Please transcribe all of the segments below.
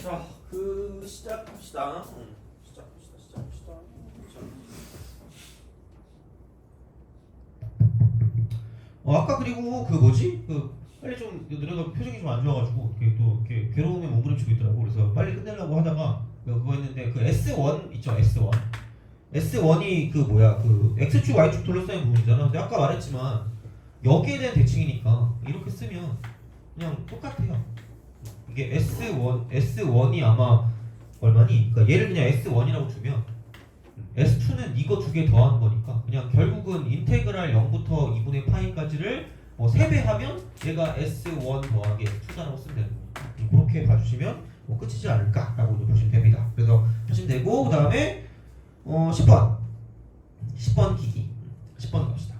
자, 시작합시다. 시작합시다. 아까 그리고 그 뭐지? 빨리 좀 내가 표정이 좀 안 좋아가지고 이렇게 괴로움에 몸부림치고 있더라고. 그래서 빨리 끝내려고 하다가 그거 했는데 그 S1 있죠? S1이 그 뭐야? 그 X축 Y축 둘러싸인 부분이잖아. 근데 아까 말했지만 여기에 대한 대칭이니까 이렇게 쓰면 그냥 똑같아요. 이게 S1이 아마 얼마니? 그러니까 얘를 그냥 S1이라고 주면 S2는 이거 두 개 더하는 거니까 그냥 결국은 인테그랄 0부터 2분의 파이까지를 3배 하면 얘가 S1 더하기 S2다라고 쓰면 되는 거니까 그렇게 봐주시면 끝이지 않을까라고 보시면 됩니다. 그래서 하시면 되고 그 다음에 10번 기기 10번 갑시다.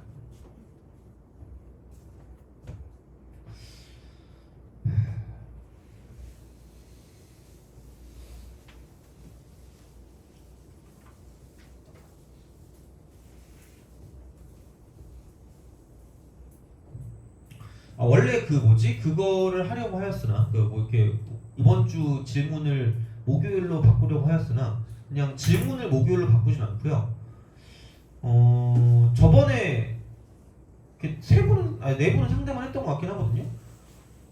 원래 그 뭐지? 그거를 하려고 하였으나 이렇게 이번 주 질문을 목요일로 바꾸려고 하였으나 그냥 질문을 목요일로 바꾸진 않고요. 저번에 이렇게 네 분은 상담을 했던 것 같긴 하거든요.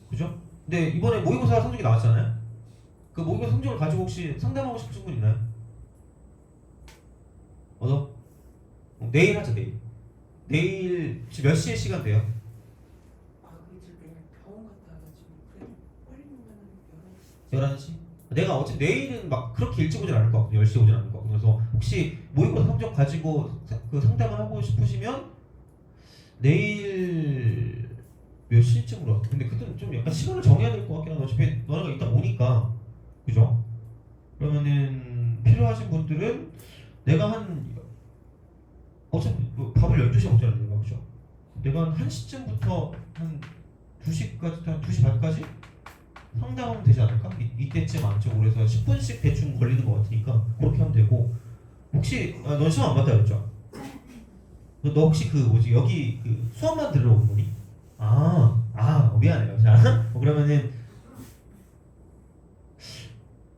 그죠? 근데 이번에 모의고사 성적이 나왔잖아요. 그 모의고사 성적을 가지고 혹시 상담하고 싶으신 분 있나요? 내일 하자, 내일. 내일 지금 몇 시에 시간 돼요? 병원 갔다 와가지고 그래도 빨리 오면은 11시? 내가 어차피 내일은 막 그렇게 일찍 오진 않을 것 같고 10시에 오진 않을 것 같고 그래서 혹시 모의고사 성적 가지고 그 상담을 하고 싶으시면 내일 몇 시쯤으로 할까? 근데 그때는 좀 약간 시간을 정해야 될 것 같긴 한데 어차피 너네가 이따 오니까 그죠? 그러면은 필요하신 분들은 내가 어차피 밥을 12시에 먹잖아 내가 그죠? 내가 한 1시쯤부터 한 2시까지 한 2시 반까지 상담하면 되지 않을까? 이때쯤 안쪽으로 그래서 10분씩 대충 걸리는 것 같으니까 그렇게 하면 되고 혹시 넌 시험 안 봤다 그랬죠? 너 혹시 그 뭐지 여기 그 수업만 들으러 온 거니? 미안해요. 자 그러면은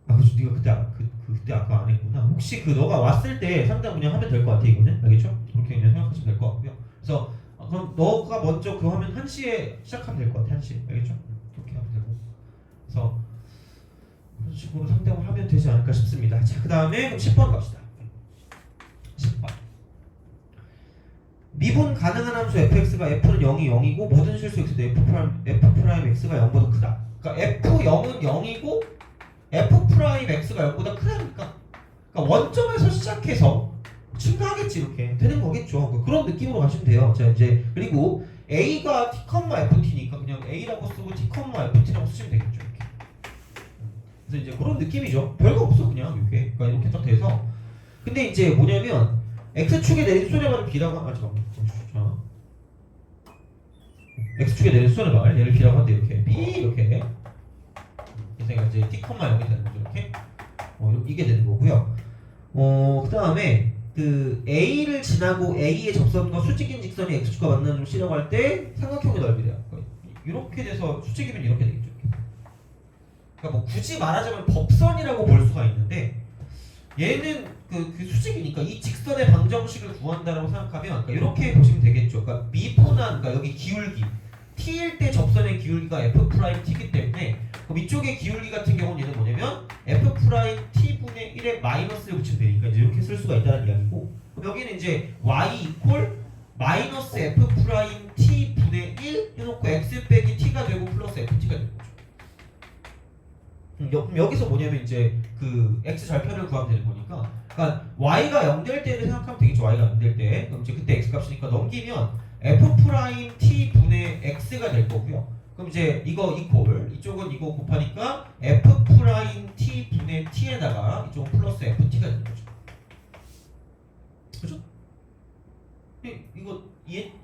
그죠 네가 그때 아까 안 했구나. 혹시 너가 왔을 때 상담 그냥 하면 될 것 같아 이거는 알겠죠? 그렇게 그냥 생각하시면 될 것 같고요. 그래서 그럼 너가 먼저 그거 하면 1시에 시작하면 될 것 같아 1시 알겠죠? 그렇게 하면 되고 그래서 그런 식으로 상담을 하면 되지 않을까 싶습니다. 자, 그 다음에 그럼 10번 갑시다. 10번. 미분 가능한 함수 fx가 f는 0이 0이고 모든 실수 x도 f'x가 0보다 크다. 그러니까 f0은 0이고 f'x가 0보다 크다니까. 그러니까 원점에서 시작해서 증가하겠지 이렇게 되는 거겠죠. 그런 느낌으로 가시면 돼요. 자 이제 그리고 a가 t, ft니까 그냥 a라고 쓰고 t, ft라고 쓰시면 되겠죠. 이렇게. 그래서 이제 그런 느낌이죠. 별거 없어 그냥 이렇게. 그러니까 이렇게 딱 돼서. 근데 이제 뭐냐면 x축에 내린 수선의 발을 b라고 잠깐만. x축에 내린 수선의 발 얘를 b라고 하는데 이렇게 b 이렇게. 그래서 이제 t, 0이 되는 거죠 이렇게. 이게 되는 거고요. 그 다음에 그 a를 지나고 a의 접선과 수직인 직선이 x축과 만나는 점 C라고 할 때 삼각형의 넓이래요. 이렇게 돼서 수직이면 이렇게 되겠죠. 그러니까 뭐 굳이 말하자면 법선이라고 볼 수가 있는데 얘는 그 수직이니까 이 직선의 방정식을 구한다라고 생각하면 그러니까 이렇게 보시면 되겠죠. 그러니까 미분한 그러니까 여기 기울기 t일 때 접선의 기울기가 f't이기 때문에 그럼 이쪽의 기울기 같은 경우는 얘는 뭐냐면 f't분의 1에 마이너스를 붙이면 되니까 이제 이렇게 쓸 수가 있다는 이야기고 그럼 여기는 이제 y 이퀄 마이너스 f't분의 1 해놓고 x 빼기 t가 되고 플러스 ft가 되는 거죠. 그럼 여기서 뭐냐면 이제 그 x 절편을 구하면 되는 거니까 그러니까 y가 0 될 때를 생각하면 되겠죠. y가 0 될 때 그럼 이제 그때 x 값이니까 넘기면 f't분의 x가 될 거고요. 그럼 이제 이거 이퀄 이쪽은 이거 곱하니까 f't분의 t에다가 이쪽은 플러스 ft가 되는 거죠. 그죠? 이거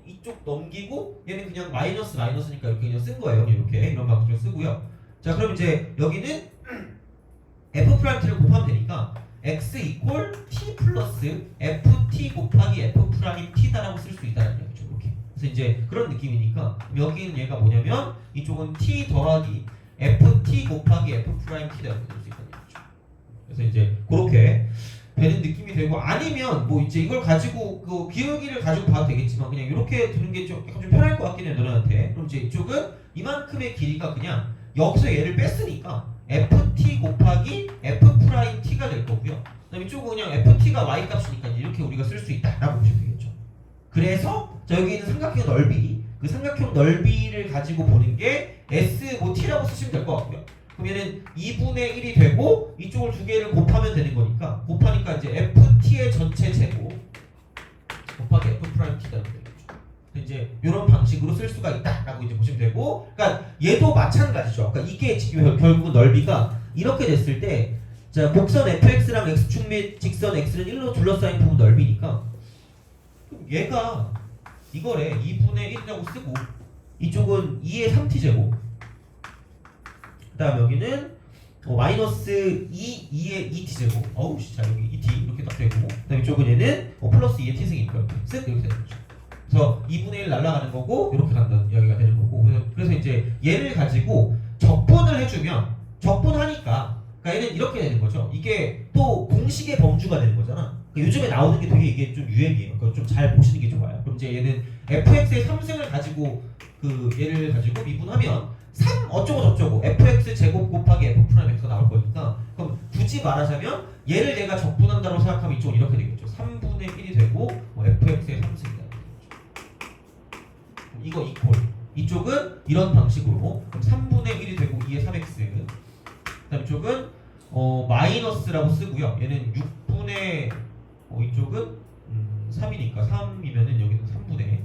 이쪽 넘기고 얘는 그냥 마이너스니까 이렇게 그냥 쓴 거예요. 이렇게 이런 방식으로 쓰고요. 자 그럼 이제 여기는 f't를 곱하면 되니까 x 이퀄 t 플러스 ft 곱하기 f't다라고 쓸 수 있다는 얘기죠. 이렇게. 그래서 이제 그런 느낌이니까 여기는 얘가 뭐냐면 이쪽은 t 더하기 ft 곱하기 f't다 이렇게 쓸 수 있다. 그래서 이제 그렇게 되는 느낌이 되고 아니면 뭐 이제 이걸 가지고 그 기울기를 가지고 봐도 되겠지만 그냥 이렇게 두는 게 좀 약간 좀 편할 것 같긴 해요 너네한테. 그럼 이제 이쪽은 이만큼의 길이가 그냥 여기서 얘를 뺐으니까 ft 곱하기 f 프라임 t가 될 거고요. 그다음 이쪽은 그냥 ft가 y 값이니까 이렇게 우리가 쓸 수 있다라고 보시면 되겠죠. 그래서 자 여기 있는 삼각형 넓이 그 삼각형 넓이를 가지고 보는 게 s 뭐 t라고 쓰시면 될 것 같고요. 그러면은 2분의 1이 되고 이쪽을 두 개를 곱하면 되는 거니까 곱하니까 이제 ft의 전체 제곱 곱하기 f 프라임 t가 되겠죠. 이제 이런 방식으로 쓸 수가 있다라고 이제 보시면 되고, 그러니까 얘도 마찬가지죠. 그러니까 이게 지금 결국은 넓이가 이렇게 됐을 때, 자 곡선 fx랑 x축 및 직선 x는 1로 둘러싸인 부분 넓이니까 얘가 이거래 2분의 1이라고 쓰고 이쪽은 2의 3t 제곱. 그다음 여기는 마이너스 2의 2t 제곱. 어우 진짜 여기 2t 이렇게 딱 되고, 그다음 이쪽은 얘는 플러스 2의 t승이니까 쓱 이렇게 되는 거죠. 그래서 2분의 1 날아가는 거고 이렇게 간다는 이야기가 되는 거고, 그래서 이제 얘를 가지고 적분을 해주면 적분하니까 그러니까 얘는 이렇게 되는 거죠. 이게 또 공식의 범주가 되는 거잖아. 그러니까 요즘에 나오는 게 되게 이게 좀 유행이에요. 그러니까 좀 잘 보시는 게 좋아요. 그럼 이제 얘는 fx의 3승을 가지고 그 얘를 가지고 미분하면 3 어쩌고 저쩌고 fx 제곱 곱하기 f 프라임 x가 나올 거니까, 그럼 굳이 말하자면 얘를 내가 적분한다고 생각하면 이쪽은 이렇게 되겠죠. 3분의 1이 되고 fx의 3승이다. 이거 이퀄. 이쪽은 이런 방식으로 그럼 3분의 1이 되고 2의 3x. 그다음 이쪽은 마이너스라고 쓰고요. 얘는 6분의 이쪽은 3이니까 3이면은 여기는 3분의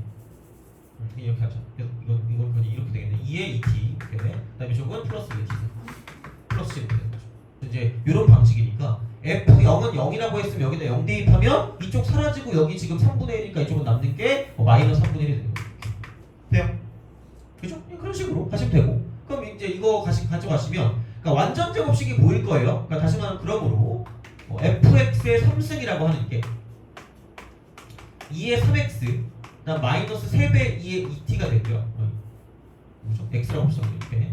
이렇게 하죠. 그래서 이건 그냥 이렇게 되겠네. 2의 2t 이렇게. 그다음에 이쪽은 플러스 2의 t 플러스 이렇게 되는 거죠. 이제 이런 방식이니까 f0은 0이라고 했으면 여기다 0 대입하면 이쪽 사라지고 여기 지금 3분의 1이니까 이쪽은 남는 게 마이너스 3분의 1이 되는 거죠. 돼요? 그죠? 그런 식으로 하시면 되고, 그럼 이제 이거 가져가시면 그러니까 완전 제곱식이 보일 거예요. 그러니까 다시 말하면 그러므로 fx의 3승이라고 하는 게 2의 3x 그다음 마이너스 3배 2의 2t가 되고요. 뭐죠? x라고 합시다. 이렇게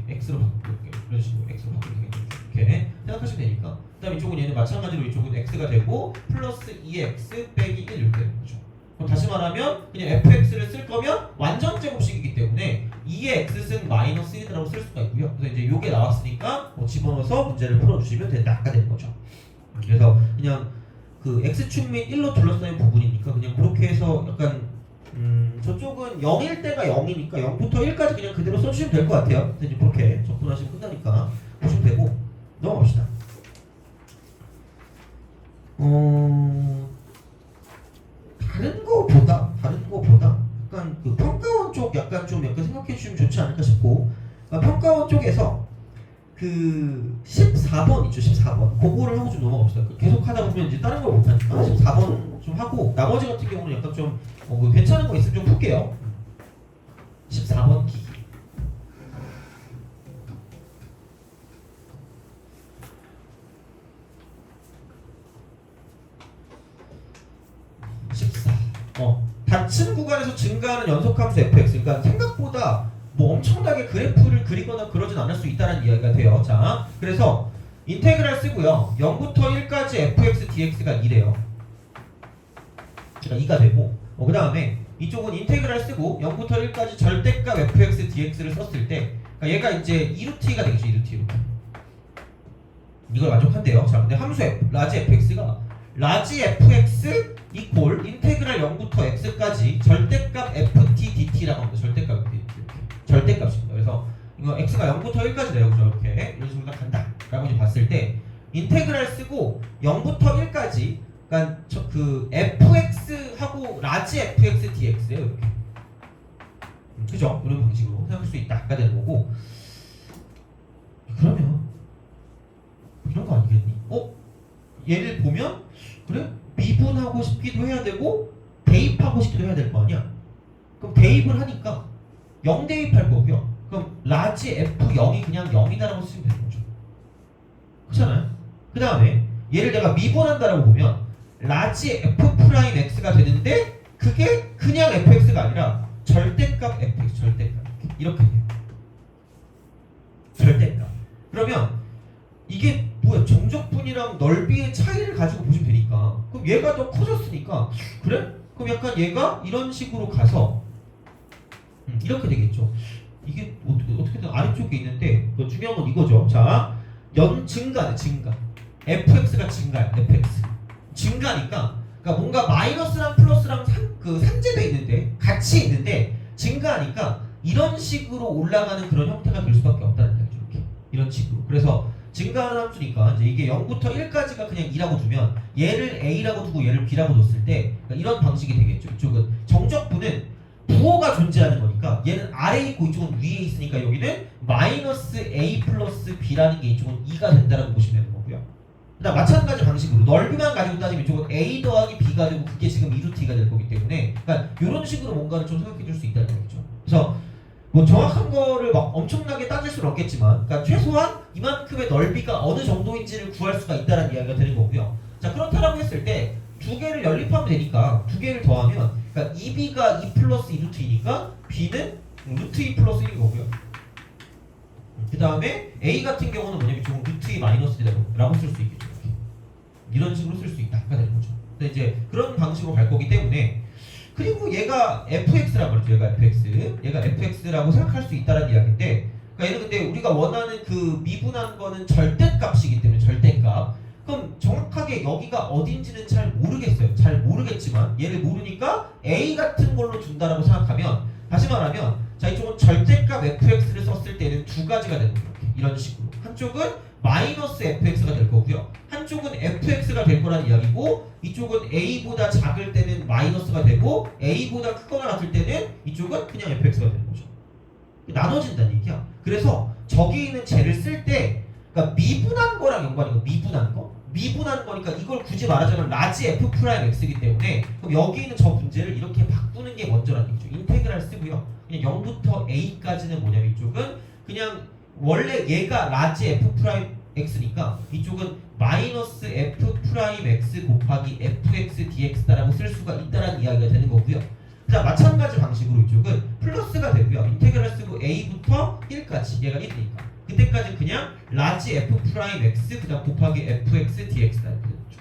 x로 바꾸게 이런 식으로 x로 바꾸게 이렇게 생각하시면 되니까, 그다음 이쪽은 얘는 마찬가지로 이쪽은 x가 되고 플러스 2x 빼기 1 이렇게 되는 거죠. 그럼 다시 말하면 그냥 fx를 쓸 거면 완전 제곱식이기 때문에 2의 x승 마이너스 1이라고 쓸 수가 있고요. 그래서 이제 요게 나왔으니까 집어넣어서 문제를 풀어주시면 된다가 되는 거죠. 그래서 그냥 그 x축 및 1로 둘러싸인 부분이니까 그냥 그렇게 해서 약간 저쪽은 0일 때가 0이니까 0부터 1까지 그냥 그대로 써주시면 될 것 같아요. 그래서 이제 그렇게 접근하시면 끝나니까 보시면 되고, 넘어갑시다. 다른 거보다 약간 그 평가원 쪽 약간 좀 약간 생각해 주시면 좋지 않을까 싶고, 그러니까 평가원 쪽에서 그 14번 있죠. 14번 그거를 하고 좀 넘어갑시다. 계속 하다 보면 이제 다른 걸 못하니까 14번 좀 하고 나머지 같은 경우는 약간 좀 뭐 괜찮은 거 있으면 좀 풀게요. 14번 기. 닫힌 구간에서 증가하는 연속함수 fx. 그러니까 생각보다 뭐 엄청나게 그래프를 그리거나 그러진 않을 수 있다는 이야기가 돼요. 자, 그래서 인테그랄 쓰고요. 0부터 1까지 fx dx가 2래요. 그러니까 2가 되고, 그 다음에 이쪽은 인테그랄 쓰고 0부터 1까지 절대값 fx dx를 썼을 때, 그러니까 얘가 이제 2루t가 되겠죠. 2루t 이렇게. 이걸 만족한대요. 자, 근데 함수 라지 fx가 라지 fx 이퀄 인테그랄 0부터 x까지 절대값 ft dt라고 합니다. 절대값 ft 이렇게. 절대값입니다. 그래서 이거 x가 0부터 1까지 돼요. 그죠? 이렇게 이런 식으로 간다 라고 이제 봤을 때 인테그랄 쓰고 0부터 1까지, 그러니까 그 fx하고 라지 fx dx예요. 이렇게. 그죠? 이런 방식으로 생각할 수 있다가 되는 거고, 그러면 이런 거 아니겠니? 얘를 보면 그래? 미분하고 싶기도 해야 되고 대입하고 싶기도 해야 될 거 아니야? 그럼 대입을 하니까 0 대입할 거고요. 그럼 라지 f0이 그냥 0이다라고 쓰면 되는 거죠. 그렇잖아요? 그 다음에 얘를 내가 미분한다라고 보면 라지 f 프라임 x가 되는데 그게 그냥 fx가 아니라 절대값 fx, 절대값 이렇게 돼요. 절대값. 그러면 이게 뭐야? 정적분이랑 넓이의 차이를 가지고 보시면 되니까 그럼 얘가 더 커졌으니까 그래? 그럼 약간 얘가 이런 식으로 가서 이렇게 되겠죠. 이게 어떻게든 아래쪽에 있는데 그 중요한 건 이거죠. 자, 증가. fx가 증가야. fx 증가니까 그러니까 뭔가 마이너스랑 플러스랑 상제돼 있는데 같이 있는데 증가하니까 이런 식으로 올라가는 그런 형태가 될 수밖에 없다는 얘기죠. 이렇게 이런 식으로. 그래서 증가하는 함수니까 이제 이게 0부터 1까지가 그냥 2라고 두면 얘를 a라고 두고 얘를 b라고 뒀을 때 그러니까 이런 방식이 되겠죠. 이쪽은 정적분은 부호가 존재하는 거니까 얘는 아래에 있고 이쪽은 위에 있으니까 여기는 마이너스 a 플러스 b라는 게 이쪽은 2가 된다라고 보시면 되는 거고요. 그다음 마찬가지 방식으로 넓이만 가지고 따지면 이쪽은 a 더하기 b가 되고 그게 지금 2루트가 될 거기 때문에 그러니까 이런 식으로 뭔가를 좀 생각해 줄 수 있다는 거죠. 그래서 뭐 정확한 거를 막 엄청나게 따질 수는 없겠지만 그러니까 최소한 이만큼의 넓이가 어느 정도인지를 구할 수가 있다는 이야기가 되는 거고요. 자, 그렇다라고 했을 때 두 개를 연립하면 되니까 두 개를 더하면 그러니까 2b가 2 플러스 2루트이니까 b는 루트 2 플러스 1인 거고요. 그 다음에 a 같은 경우는 뭐냐면 조금 루트 2 마이너스 1라고 쓸 수 있겠죠. 이런 식으로 쓸 수 있다가 되는 거죠. 근데 이제 그런 방식으로 갈 거기 때문에 그리고 얘가 fx라고 그러죠. 얘가 fx라고 생각할 수 있다는 이야기인데 그러니까 얘는 근데 우리가 원하는 그 미분한 거는 절대값이기 때문에 절대값. 그럼 정확하게 여기가 어딘지는 잘 모르겠어요. 잘 모르겠지만 얘를 모르니까 a 같은 걸로 둔다라고 생각하면 다시 말하면 자 이쪽은 절대값 fx를 썼을 때는 두 가지가 되는 거예요. 이런 식으로 한쪽은 마이너스 fx가 될 거고요. 한쪽은 fx가 될 거란 이야기고 이쪽은 a보다 작을 때는 마이너스가 되고 a보다 크거나 같을 때는 이쪽은 그냥 fx가 되는 거죠. 나눠진다는 얘기야. 그래서 저기 있는 쟤를 쓸 때 그러니까 미분한 거랑 연관이 거 미분한 거니까 이걸 굳이 말하자면 라지 f 프라임 x이기 때문에 그럼 여기 있는 저 문제를 이렇게 바꾸는 게 먼저라는 얘기죠. 인테그랄 쓰고요. 그냥 0부터 a까지는 뭐냐면 이쪽은 그냥 원래 얘가 라지 f 프라임 x니까 이쪽은 마이너스 f 프라임 x 곱하기 fx dx다라고 쓸 수가 있다라는 이야기가 되는 거고요. 자, 마찬가지 방식으로 이쪽은 플러스가 되고요. 인테그랄 쓰고 a부터 1까지 얘가 1이니까 그때까지 그냥 라지 f 프라임 x 그다음 곱하기 fx dx다 이렇게 되죠.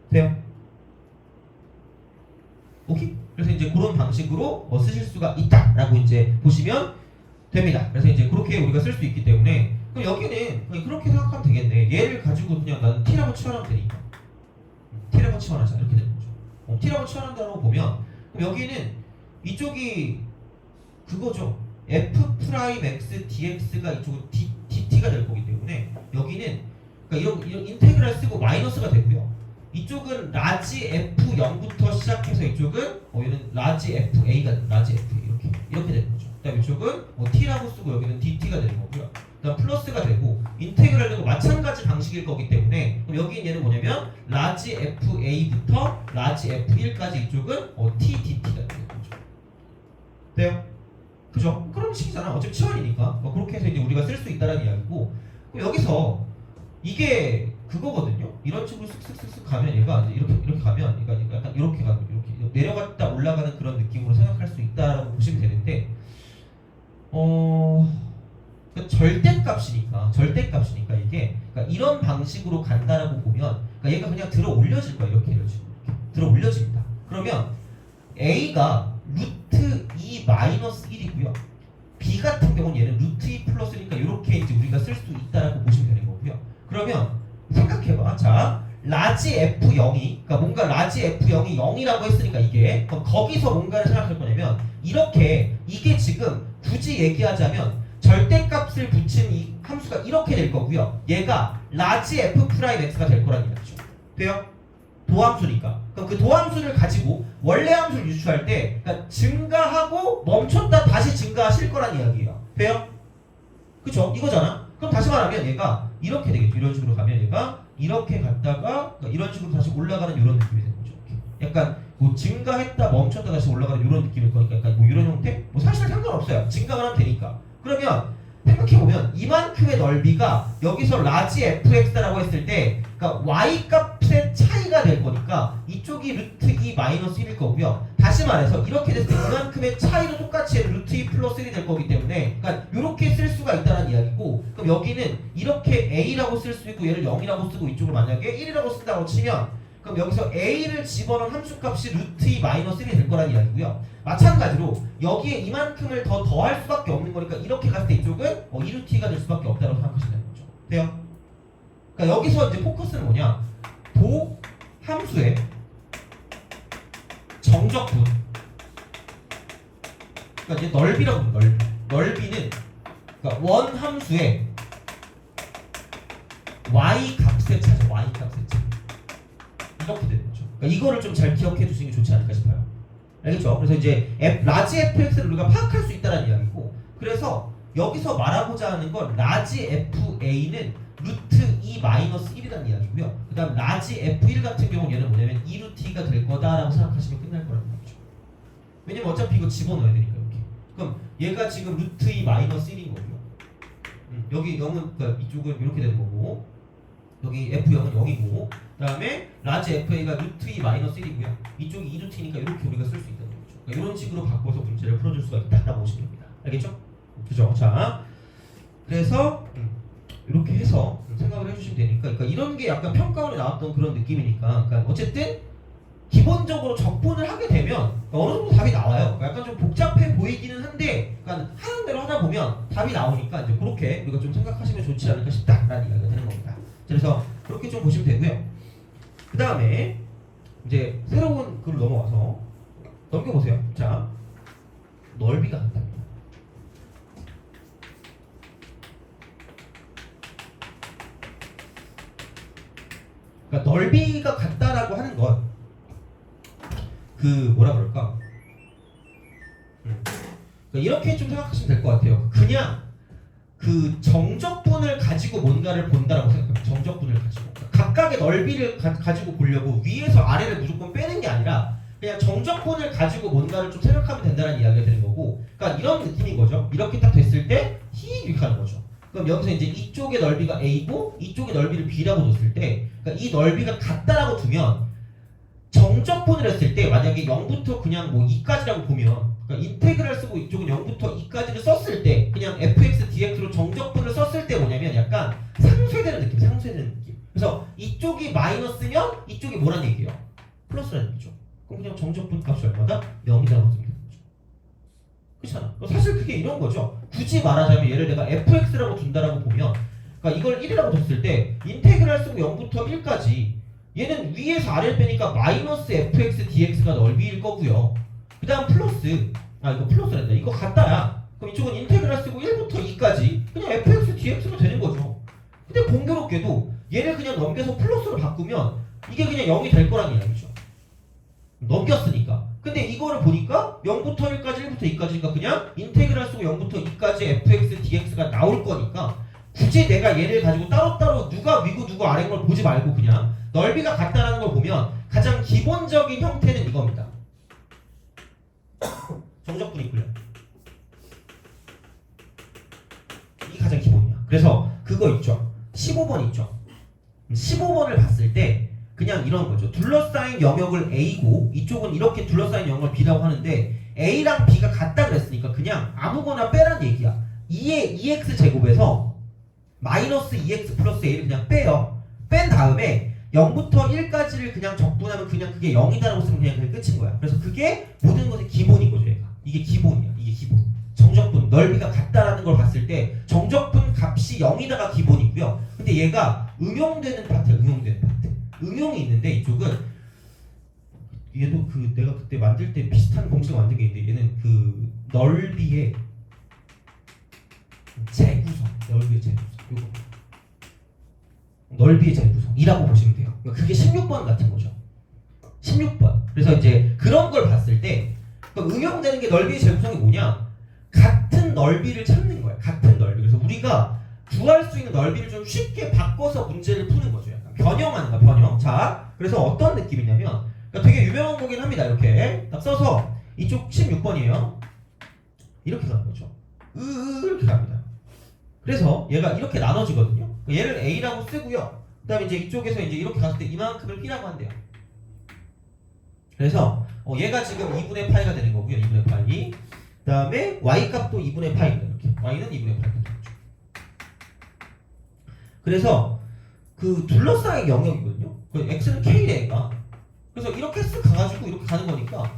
돼요? 오케이? 그래서 이제 그런 방식으로 쓰실 수가 있다라고 이제 보시면 됩니다. 그래서 이제 그렇게 우리가 쓸 수 있기 때문에 그럼 여기는 그냥 그렇게 생각하면 되겠네. 얘를 가지고 그냥 나는 t라고 치환하면 되니까 t라고 치환하자 이렇게 되는 거죠. t라고 치환한다고 보면 그럼 여기는 이쪽이 그거죠. f 프라임 x dx가 이쪽은 dt가 될 거기 때문에 여기는 그러니까 이런 인테그랄 쓰고 마이너스가 되고요. 이쪽은 라지 f 0부터 시작해서 이쪽은 얘는 라지 f a가 라지 f 이렇게 되는 거죠. 그다음 이쪽은 t라고 쓰고 여기는 dt가 되는 거고요. 그다음 플러스가 되고 인테그랄도 마찬가지 방식일 거기 때문에 그럼 여기 얘는 뭐냐면 라지 f a부터 라지 f 1까지 이쪽은 t dt가 되는 거죠. 돼요? 그죠? 그런 식이잖아. 어차피 치환이니까. 그렇게 해서 이제 우리가 쓸 수 있다는 이야기고 여기서 이게 그거거든요. 이런 식으로 쓱쓱쓱쓱 가면 얘가 이제 이렇게 가면 얘가 약간 이렇게 가면 이렇게 내려갔다 올라가는 그런 느낌으로 생각할 수 있다라고 보시면 되는데 절대값이니까 이게 그러니까 이런 방식으로 간다라고 보면 그러니까 얘가 그냥 들어 올려질 거야. 이렇게 들어 올려집니다. 그러면 a가 루트 2 마이너스 1이고요. b 같은 경우는 얘는 루트 2 플러스니까 이렇게 이제 우리가 쓸 수 있다라고 보시면 되는 거고요. 그러면 생각해봐. 자, 라지 f0이 그러니까 뭔가 라지 f0이 0이라고 했으니까 이게 그럼 거기서 뭔가를 생각할 거냐면 이렇게 이게 지금 굳이 얘기하자면 절대값을 붙인 이 함수가 이렇게 될 거고요. 얘가 라지 f 프라임 x가 될 거라는 얘기죠. 돼요? 도함수니까. 그럼 그 도함수를 가지고 원래 함수를 유추할 때 그러니까 증가하고 멈췄다 다시 증가하실 거란 이야기예요. 돼요? 그쵸? 이거잖아. 그럼 다시 말하면 얘가 이렇게 되겠죠. 이런 식으로 가면 얘가 이렇게 갔다가 그러니까 이런 식으로 다시 올라가는 이런 느낌이 되는 거죠. 약간 뭐 증가했다 멈췄다 다시 올라가는 이런 느낌일 거니까 약간 뭐 이런 형태? 뭐 사실 상관없어요. 증가만 하면 되니까. 그러면 생각해보면 이만큼의 넓이가 여기서 라지 fx라고 했을 때 그러니까 y 값의 차이가 될 거니까 이쪽이 루트 2 마이너스 1일 거고요. 다시 말해서 이렇게 됐을 때 이만큼의 차이도 똑같이 루트 2 플러스 1이 될 거기 때문에 그러니까 이렇게 쓸 수가 있다는 이야기고 그럼 여기는 이렇게 A라고 쓸 수 있고 얘를 0이라고 쓰고 이쪽을 만약에 1이라고 쓴다고 치면 그럼 여기서 A를 집어넣은 함수값이 루트 2 마이너스 1이 될 거란 이야기고요. 마찬가지로 여기에 이만큼을 더 더할 수밖에 없는 거니까 이렇게 갔을 때 이쪽은 2루트 2가 될 수밖에 없다고 생각하시면 되는 거죠. 돼요? 그러니까 여기서 이제 포커스는 뭐냐? 도 함수의 정적분. 그러니까 이제 넓이라고 넓이. 넓이는 그러니까 원 함수의 y 값의 차죠. y 값의 차. 이렇게 되는 거죠. 그러니까 이거를 좀 잘 기억해 두시는 게 좋지 않을까 싶어요. 알겠죠? 그래서 이제 라지 fx를 우리가 파악할 수 있다는 이야기고, 그래서 여기서 말하고자 하는 건 라지 fa는 루트 2 마이너스 1이라는 이야기고요. 그 다음 라지 f1 같은 경우는 얘는 뭐냐면 2루트 2가 될 거다라고 생각하시면 끝날 거라는 거죠. 왜냐면 어차피 이거 집어넣어야 되니까 이렇게. 그럼 얘가 지금 루트 2 마이너스 1인 거고요. 여기 0은 그러니까 이쪽은 이렇게 되는 거고, 여기 f0은 0이고, 그 다음에 라지 fa가 루트 2 마이너스 1이고요. 이쪽이 2루트 2니까 이렇게 우리가 쓸 수 있다는 거죠. 그러니까 이런 식으로 바꿔서 문제를 풀어줄 수가 있다라고 보시면 됩니다. 알겠죠? 그죠? 자, 그래서 이렇게 해서 생각을 해주시면 되니까, 그러니까 이런 게 약간 평가원에 나왔던 그런 느낌이니까, 그러니까 어쨌든 기본적으로 적분을 하게 되면 어느 정도 답이 나와요. 그러니까 약간 좀 복잡해 보이기는 한데, 그러니까 하는 대로 하다 보면 답이 나오니까 이제 그렇게 우리가 좀 생각하시면 좋지 않을까 싶다라는 이야기가 되는 겁니다. 그래서 그렇게 좀 보시면 되고요. 그 다음에 이제 새로운 글을 넘어와서 넘겨보세요. 자, 넓이가 같답니다. 그러니까 넓이가 같다라고 하는 건 그 뭐라 그럴까? 그러니까 이렇게 좀 생각하시면 될 것 같아요. 그냥 그 정적분을 가지고 뭔가를 본다라고 생각합니다. 정적분을 가지고 각각의 넓이를 가지고 보려고 위에서 아래를 무조건 빼는 게 아니라 그냥 정적분을 가지고 뭔가를 좀 생각하면 된다는 이야기가 되는 거고, 그러니까 이런 느낌인 거죠. 이렇게 딱 됐을 때 이렇게 하는 거죠. 그럼 여기서 이제 이쪽의 넓이가 A고 이쪽의 넓이를 B라고 뒀을 때, 그러니까 이 넓이가 같다라고 두면 정적분을 했을 때 만약에 0부터 그냥 뭐 2까지라고 보면, 그러니까 인테그랄 쓰고 이쪽은 0부터 2까지를 썼을 때 그냥 fx dx로 정적분을 썼을 때 뭐냐면 약간 상쇄되는 느낌, 상쇄되는 느낌. 그래서 이쪽이 마이너스면 이쪽이 뭐란 얘기예요? 플러스라는 얘기죠. 그럼 그냥 정적분 값이 얼마다? 0이라고 쓰면 되는 거죠. 그렇잖아. 사실 그게 이런 거죠. 굳이 말하자면 얘를 내가 fx라고 둔다라고 보면, 그러니까 이걸 1이라고 뒀을 때 인테그랄 쓰고 0부터 1까지 얘는 위에서 아래를 빼니까 마이너스 fx dx가 넓이일 거고요. 그 다음 플러스, 이거 플러스란다. 이거 같다야. 그럼 이쪽은 인테그랄 쓰고 1부터 2까지 그냥 fx dx가 되는 거죠. 근데 공교롭게도 얘를 그냥 넘겨서 플러스로 바꾸면 이게 그냥 0이 될 거란 이야기죠. 넘겼으니까. 근데 이거를 보니까 0부터 1까지 1부터 2까지니까 그냥 인테그랄 쓰고 0부터 2까지 fx dx가 나올 거니까 굳이 내가 얘를 가지고 따로따로 누가 위고 누가 아래인 걸 보지 말고 그냥 넓이가 같다라는 걸 보면 가장 기본적인 형태는 이겁니다. 정적분이 있고요. 이게 가장 기본이야. 그래서 그거 있죠. 15번 있죠. 15번을 봤을 때 그냥 이런 거죠. 둘러싸인 영역을 A고 이쪽은 이렇게 둘러싸인 영역을 B라고 하는데 A랑 B가 같다 그랬으니까 그냥 아무거나 빼란 얘기야. 2의 2x 제곱에서 마이너스 2x 플러스 A를 그냥 빼요. 뺀 다음에 0부터 1까지를 그냥 적분하면 그냥 그게 0이다라고 쓰면 그냥 그게 끝인 거야. 그래서 그게 모든 것의 기본인 거죠. 얘가. 이게 기본이야. 이게 기본. 정적분, 넓이가 같다라는 걸 봤을 때 정적분 값이 0이다가 기본이고요. 근데 얘가 응용되는 파트, 응용되는 파트. 응용이 있는데 이쪽은 얘도 그 내가 그때 만들 때 비슷한 공식 만든 게 있는데 얘는 그 넓이의 재구성, 넓이의 재구성. 요거. 넓이의 재구성이라고 보시면 돼요. 그게 16번 같은 거죠. 16번. 그래서 이제 그런 걸 봤을 때 응용되는 게 넓이의 재구성이 뭐냐? 같은 넓이를 찾는 거야. 같은 넓이. 그래서 우리가 구할 수 있는 넓이를 좀 쉽게 바꿔서 문제를 푸는 거죠. 약간 변형하는 거야. 변형. 자, 그래서 어떤 느낌이냐면 그러니까 되게 유명한 거긴 합니다. 이렇게 딱 써서 이쪽 16번이에요. 이렇게 가는 거죠. 이렇게 갑니다. 그래서 얘가 이렇게 나눠지거든요. 얘를 A라고 쓰고요. 그 다음에 이제 이쪽에서 이제 이렇게 갔을 때 이만큼을 B라고 한대요. 그래서 얘가 지금 2분의 파이가 되는 거고요. 2분의 파이. 그 다음에 Y 값도 2분의 파이입니다. 이렇게. Y는 2분의 파이가 되는 거죠. 그래서 그 둘러싸인 영역이거든요. 그 x는 k래가. 그래서 이렇게 쓱 가가지고 이렇게 가는 거니까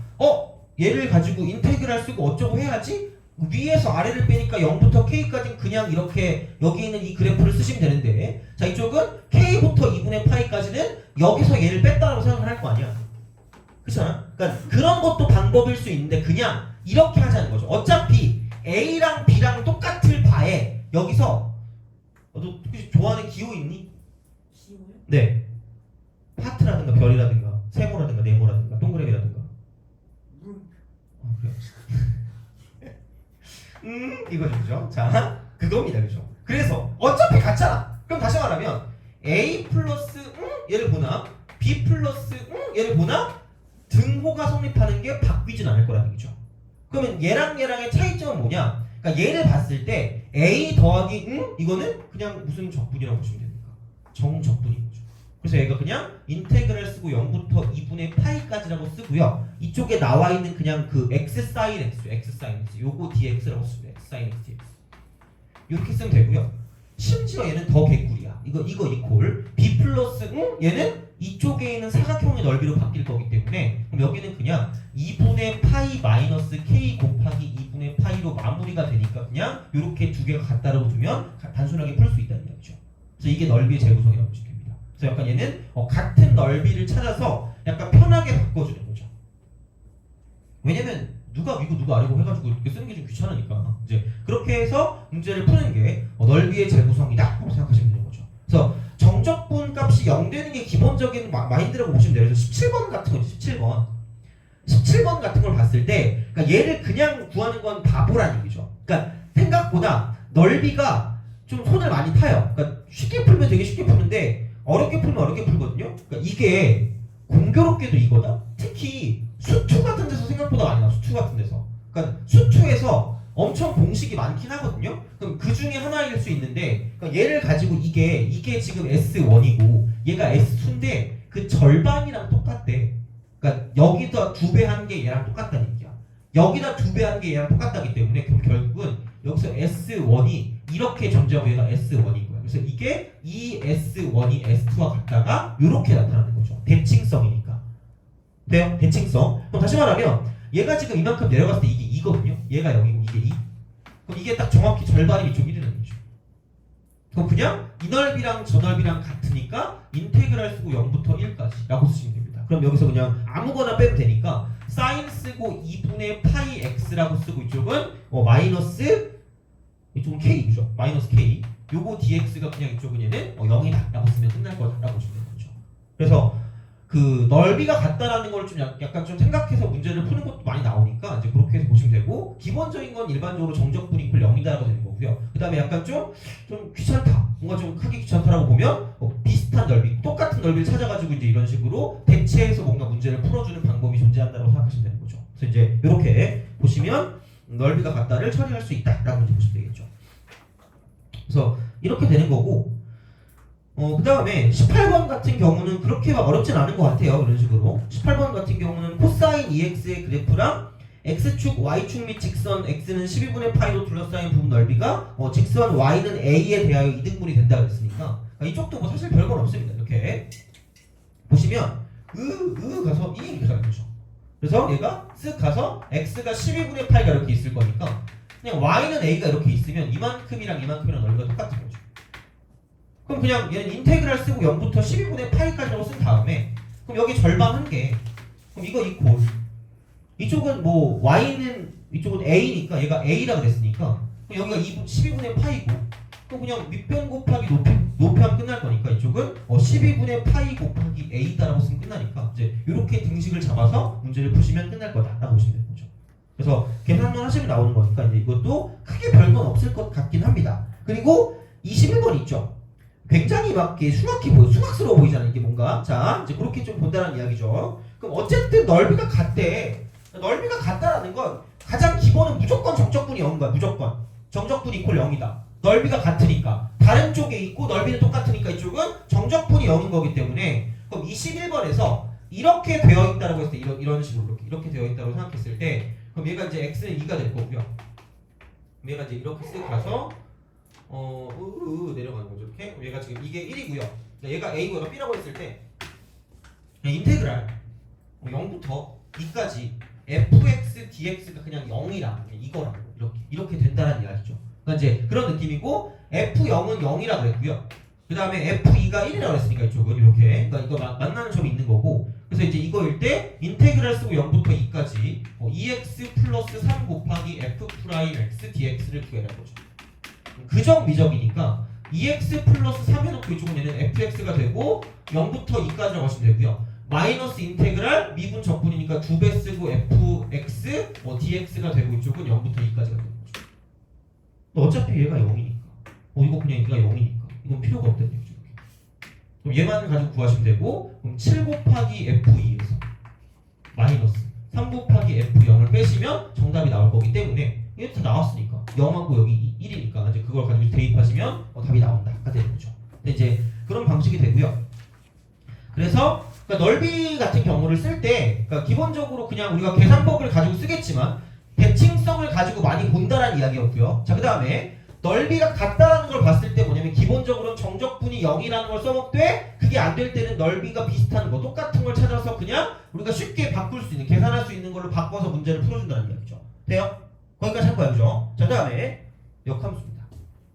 얘를 가지고 인테그랄 쓰고 어쩌고 해야지 위에서 아래를 빼니까 0부터 k까지 그냥 이렇게 여기 있는 이 그래프를 쓰시면 되는데 자 이쪽은 k부터 2분의 파이까지는 여기서 얘를 뺐다라고 생각을 할 거 아니야. 그렇잖아? 그러니까 그런 것도 방법일 수 있는데 그냥 이렇게 하자는 거죠. 어차피 A랑 B랑 똑같을 바에 여기서 너 혹시 좋아하는 기호 있니? 기호요? 네. 하트라든가 별이라든가 세모라든가 네모라든가 동그라미라든가 물. 그래요. 이거죠, 그죠? 자, 그겁니다, 그죠? 그래서 어차피 같잖아. 그럼 다시 말하면 A 플러스 얘를 보나 B 플러스 얘를 보나 등호가 성립하는 게 바뀌진 않을 거라는 얘기죠. 그러면 얘랑 얘랑의 차이점은 뭐냐? 그러니까 얘를 봤을 때 A 더하기 이거는 그냥 무슨 적분이라고 보시면 됩니까? 정적분인 거죠. 그래서 얘가 그냥 인테그랄 쓰고 0부터 2분의 파이까지라고 쓰고요. 이쪽에 나와 있는 그냥 그 x 사인 x 요거 dx라고 쓰면 x 사인 x dx 이렇게 쓰면 되고요. 심지어 얘는 더 개꿀이야. 이거 이퀄 b 플러스 얘는 이쪽에 있는 사각형의 넓이로 바뀔 거기 때문에 그럼 여기는 그냥 2분의 파이 마이너스 k 곱하기 2분의 파이로 마무리가 되니까 그냥 이렇게 두 개가 같다라고 두면 단순하게 풀 수 있다는 얘기죠. 그래서 이게 넓이의 재구성이라고 보시면 됩니다. 그래서 약간 얘는 같은 넓이를 찾아서 약간 편하게 바꿔주는 거죠. 왜냐면 누가 위고 누가 아래고 해가지고 이렇게 쓰는 게 좀 귀찮으니까 이제 그렇게 해서 문제를 푸는 게 넓이의 재구성이다라고 생각하시면 되는 거죠. 그래서 정적분 값이 0 되는 게 기본적인 마인드라고 보시면 돼요. 그래서 17번 같은 거 17번 같은 걸 봤을 때 그러니까 얘를 그냥 구하는 건 바보라는 얘기죠. 그러니까 생각보다 넓이가 좀 손을 많이 타요. 그러니까 쉽게 풀면 되게 쉽게 푸는데 어렵게 풀면 어렵게 풀거든요. 그러니까 이게 공교롭게도 이거다. 특히 수투 같은 데서 생각보다 많이 나와. 수투 같은 데서. 그러니까 수투에서 엄청 공식이 많긴 하거든요. 그럼 그 중에 하나일 수 있는데 그러니까 얘를 가지고 이게 지금 S1이고 얘가 S2인데 그 절반이랑 똑같대. 그러니까 여기다 2배 한 게 얘랑 똑같다는 얘기야. 여기다 2배 한 게 얘랑 똑같다기 때문에 그럼 결국은 여기서 S1이 이렇게 존재하고 얘가 S1인 거야. 그래서 이게 이 S1이 S2와 같다가 이렇게 나타나는 거죠. 대칭성이니까. 돼요? 대칭성. 그럼 다시 말하면 얘가 지금 이만큼 내려갔을 때 이게 2거든요. 얘가 0이고 이게 2. 그럼 이게 딱 정확히 절반이 이쪽 1이라는 거죠. 그럼 그냥 이 넓이랑 저 넓이랑 같으니까 인테그랄 쓰고 0부터 1까지 라고 쓰시면 됩니다. 그럼 여기서 그냥 아무거나 빼도 되니까 사인 쓰고 2분의 파이 x라고 쓰고 이쪽은 마이너스 이쪽은 k죠. 마이너스 k. 요거 dx가 그냥 이쪽은 얘는 0이다 라고 쓰면 끝날 거다라고 보시면 되는 거죠. 그래서 그 넓이가 같다라는 걸 좀 약간 좀 생각해서 문제를 푸는 것도 많이 나오니까 이제 그렇게 해서 보시면 되고 기본적인 건 일반적으로 정적분 이퀄 0이다라고 되는 거고요. 그 다음에 약간 좀 귀찮다. 뭔가 좀 크기 귀찮다라고 보면 비슷한 넓이, 똑같은 넓이를 찾아가지고 이제 이런 식으로 대체해서 뭔가 문제를 풀어주는 방법이 존재한다고 생각하시면 되는 거죠. 그래서 이제 이렇게 보시면 넓이가 같다를 처리할 수 있다라고 이제 보시면 되겠죠. 그래서 이렇게 되는 거고 그 다음에 18번 같은 경우는 그렇게 막 어렵진 않은 것 같아요. 이런 식으로 18번 같은 경우는 코사인 EX의 그래프랑 X축, Y축 및 직선 X는 12분의 파이로 둘러싸인 부분 넓이가 직선 Y는 A에 대하여 이등분이 된다 그랬으니까 이쪽도 뭐 사실 별건 없습니다. 이렇게 보시면 가서 이렇게 가는 거죠. 그래서 얘가 쓱 가서 X가 12분의 파이가 이렇게 있을 거니까 그냥 Y는 A가 이렇게 있으면 이만큼이랑 이만큼이랑 넓이가 똑같은 거죠. 그럼 그냥 얘는 인테그랄 쓰고 0부터 12분의 파이까지라고 쓴 다음에 그럼 여기 절반 한 개. 그럼 이거 이퀄. 이쪽은 뭐 y는 이쪽은 a니까 얘가 a라 그랬으니까 그럼 여기가 12분의 파이고 그럼 그냥 밑변 곱하기 높이 하면 끝날 거니까 이쪽은 12분의 파이 곱하기 a다라고 쓰면 끝나니까 이제 이렇게 등식을 잡아서 문제를 푸시면 끝날 거다라고 보시면 되는 거죠. 그래서 계산만 하시면 나오는 거니까 이제 이것도 크게 별건 없을 것 같긴 합니다. 그리고 21번 있죠. 굉장히 막 수학스러워 보이잖아요. 이게 뭔가 자 이제 그렇게 좀 본다는 이야기죠. 그럼 어쨌든 넓이가 같대. 넓이가 같다라는 건 가장 기본은 무조건 정적분이 0인 거야. 무조건 정적분 이퀄 0이다. 넓이가 같으니까 다른 쪽에 있고 넓이는 똑같으니까 이쪽은 정적분이 0인 거기 때문에 그럼 21번에서 이렇게 되어 있다라고 했을 때 이런 식으로 이렇게 되어 있다고 생각했을 때 그럼 얘가 이제 x는 2가 될 거고요. 그럼 얘가 이제 이렇게 쓱 가서 내려가는 거죠. 이렇게 얘가 지금 이게 1이고요. 얘가 A고 얘가 B라고 했을 때 인테그랄 0부터 2까지 fx dx가 그냥 0이라 이거라고 이렇게 된다는 이야기죠. 그러니까 이제 그런 느낌이고 f0은 0이라 그랬고요. 그 다음에 f2가 1이라고 했으니까 이쪽은 이렇게 그러니까 이거 만나는 점이 있는 거고 그래서 이제 이거일 때 인테그랄 쓰고 0부터 2까지 2x 플러스 3 곱하기 f 프라임 x dx를 구해라는 거죠. 그정 미적이니까 2x 플러스 3 해놓고 이쪽은 얘는 fx가 되고 0부터 2까지라고 하시면 되고요. 마이너스 인테그랄 미분 적분이니까 2배 쓰고 fx dx가 되고 이쪽은 0부터 2까지가 되는 거죠. 어차피 얘가 0이니까 이거 그냥 얘가 0이니까 이건 필요가 없다는 얘기죠. 그럼 얘만 가지고 구하시면 되고 그럼 7 곱하기 f2에서 마이너스 3 곱하기 f0을 빼시면 정답이 나올 거기 때문에 이게 다 나왔으니까 0하고 여기 1이니까 이제 그걸 가지고 대입하시면 답이 나온다가 되는 거죠. 근데 이제 그런 방식이 되고요. 그래서 그러니까 넓이 같은 경우를 쓸 때 그러니까 기본적으로 그냥 우리가 계산법을 가지고 쓰겠지만 대칭성을 가지고 많이 본다라는 이야기였고요. 자, 그 다음에 넓이가 같다라는 걸 봤을 때 뭐냐면 기본적으로는 정적분이 0이라는 걸 써먹되 그게 안 될 때는 넓이가 비슷한 거 똑같은 걸 찾아서 그냥 우리가 쉽게 바꿀 수 있는 계산할 수 있는 걸로 바꿔서 문제를 풀어준다는 이야기죠. 돼요? 거기까지 할 거야, 그죠? 자, 그 다음에 역함수입니다.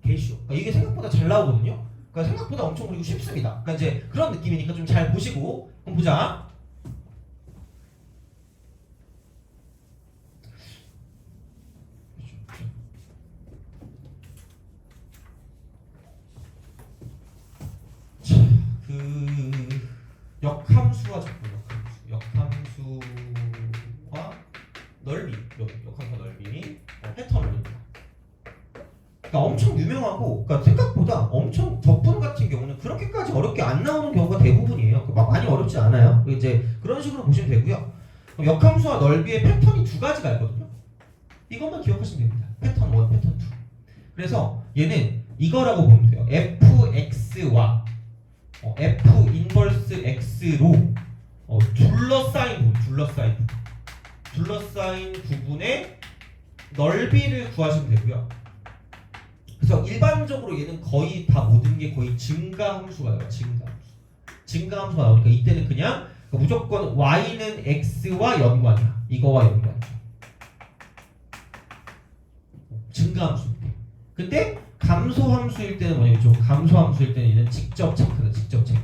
개시오. 그러니까 이게 생각보다 잘 나오거든요. 그러니까 생각보다 엄청 그리고 쉽습니다. 그러니까 이제 그런 느낌이니까 좀 잘 보시고 한번 보자. 자, 그 역함수와 적분, 역함수와 넓이, 역함수와 넓이, 패턴입니다. 그러니까 엄청 유명하고, 그러니까 생각보다 엄청 적분 같은 경우는 그렇게까지 어렵게 안 나오는 경우가 대부분이에요. 막 많이 어렵지 않아요. 이제 그런 식으로 보시면 되고요. 역함수와 넓이의 패턴이 두 가지가 있거든요. 이것만 기억하시면 됩니다. 패턴 1, 패턴 2. 그래서 얘는 이거라고 보면 돼요. fx와 f 인버스 x로 둘러싸인 부분의 넓이를 구하시면 되고요. 그래서 일반적으로 얘는 거의 다 모든 게 거의 증가함수가 나와요. 증가함수가 나오니까 이때는 그냥 무조건 y는 x와 연관이야. 이거와 연관이죠. 증가함수입니다. 근데 감소함수일 때는 뭐냐면 감소함수일 때는 얘는 직접 체크다. 직접 체크.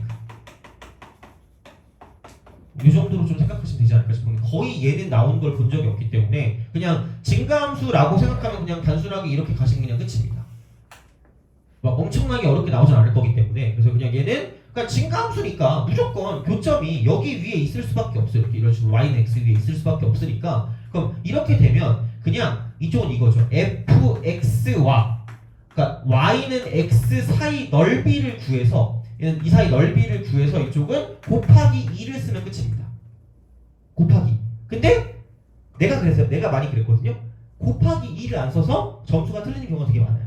이 정도로 좀 생각하시면 되지 않을까 싶은데 거의 얘는 나온 걸 본 적이 없기 때문에 그냥 증가함수라고 생각하면 그냥 단순하게 이렇게 가시면 그냥 끝입니다. 막 엄청나게 어렵게 나오진 않을 거기 때문에 그래서 그냥 얘는 그러니까 증가함수니까 무조건 교점이 여기 위에 있을 수밖에 없어요. 이렇게 이런 식으로 y는 x 위에 있을 수밖에 없으니까 그럼 이렇게 되면 그냥 이쪽은 이거죠. fx와 그러니까 y는 x 사이 넓이를 구해서 얘는 이 사이 넓이를 구해서 이쪽은 곱하기 2를 쓰면 끝입니다. 곱하기. 근데 내가 많이 그랬거든요. 곱하기 2를 안 써서 점수가 틀리는 경우가 되게 많아요.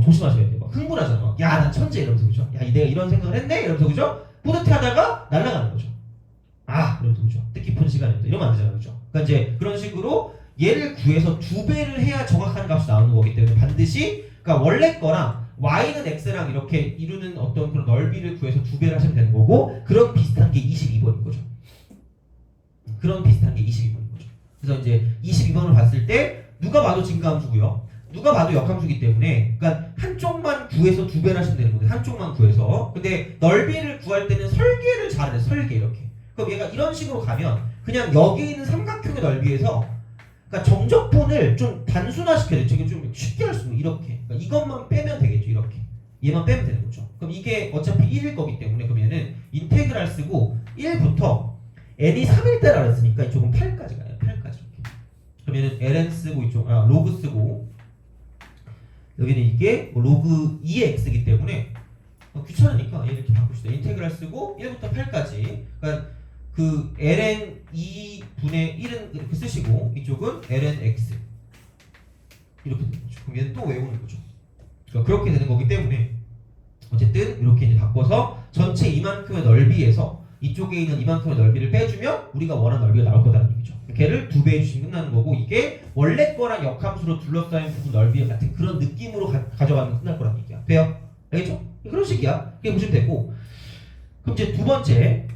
조심하셔야 돼요. 막 흥분하잖아. 야, 난 천재 이러면서 그죠? 야, 내가 이런 생각을 했네 이러면서 그죠? 뿌듯해하다가 날아가는 거죠. 아, 이러면서 그죠? 뜻깊은 시간입니다. 이러면 안 되잖아요, 그죠? 그러니까 이제 그런 식으로 얘를 구해서 2배를 해야 정확한 값이 나오는 거기 때문에 반드시 그러니까 원래 거랑 y는 x랑 이렇게 이루는 어떤 그런 넓이를 구해서 2배를 하시면 되는 거고 그런 비슷한 게 22번인 거죠. 그런 비슷한 게 22번인 거죠. 그래서 이제 22번을 봤을 때 누가 봐도 증가함수고요. 누가 봐도 역함수기 때문에 그러니까 한쪽만 구해서 2배를 하시면 되는 건데 한쪽만 구해서 근데 넓이를 구할 때는 설계를 잘해. 설계 이렇게. 그럼 얘가 이런 식으로 가면 그냥 여기 있는 삼각형의 넓이에서 그러니까 정적분을 좀 단순화시켜야 돼요. 좀 쉽게 할 수 있는 이렇게. 그러니까 이것만 빼면 되겠죠. 이렇게. 얘만 빼면 되는 거죠. 그럼 이게 어차피 1일 거기 때문에 그럼 얘는 인테그랄 쓰고 1부터 n이 3일 때라 그랬으니까 이쪽은 8까지 가요. 8까지 이렇게. 그럼 얘는 ln 쓰고 이쪽 로그 쓰고 여기는 이게 로그 2의 x이기 때문에 귀찮으니까 얘를 이렇게 바꿉시다. 인테그랄 쓰고 1부터 8까지. 그러니까 그 ln 2분의 1은 이렇게 쓰시고 이쪽은 ln x 이렇게 되는 거죠. 그럼 얘는 또 외우는 거죠. 그러니까 그렇게 되는 거기 때문에 어쨌든 이렇게 이제 바꿔서 전체 이만큼의 넓이에서 이쪽에 있는 이만큼의 넓이를 빼주면 우리가 원하는 넓이가 나올 거다는 얘기죠. 걔를 2배 해주시면 끝나는 거고 이게 원래 거랑 역함수로 둘러싸인 부분 넓이 같은 그런 느낌으로 가져가면 끝날 거란 얘기야. 돼요? 알겠죠? 그런 식이야. 그게 보시면 되고 그럼 이제 두 번째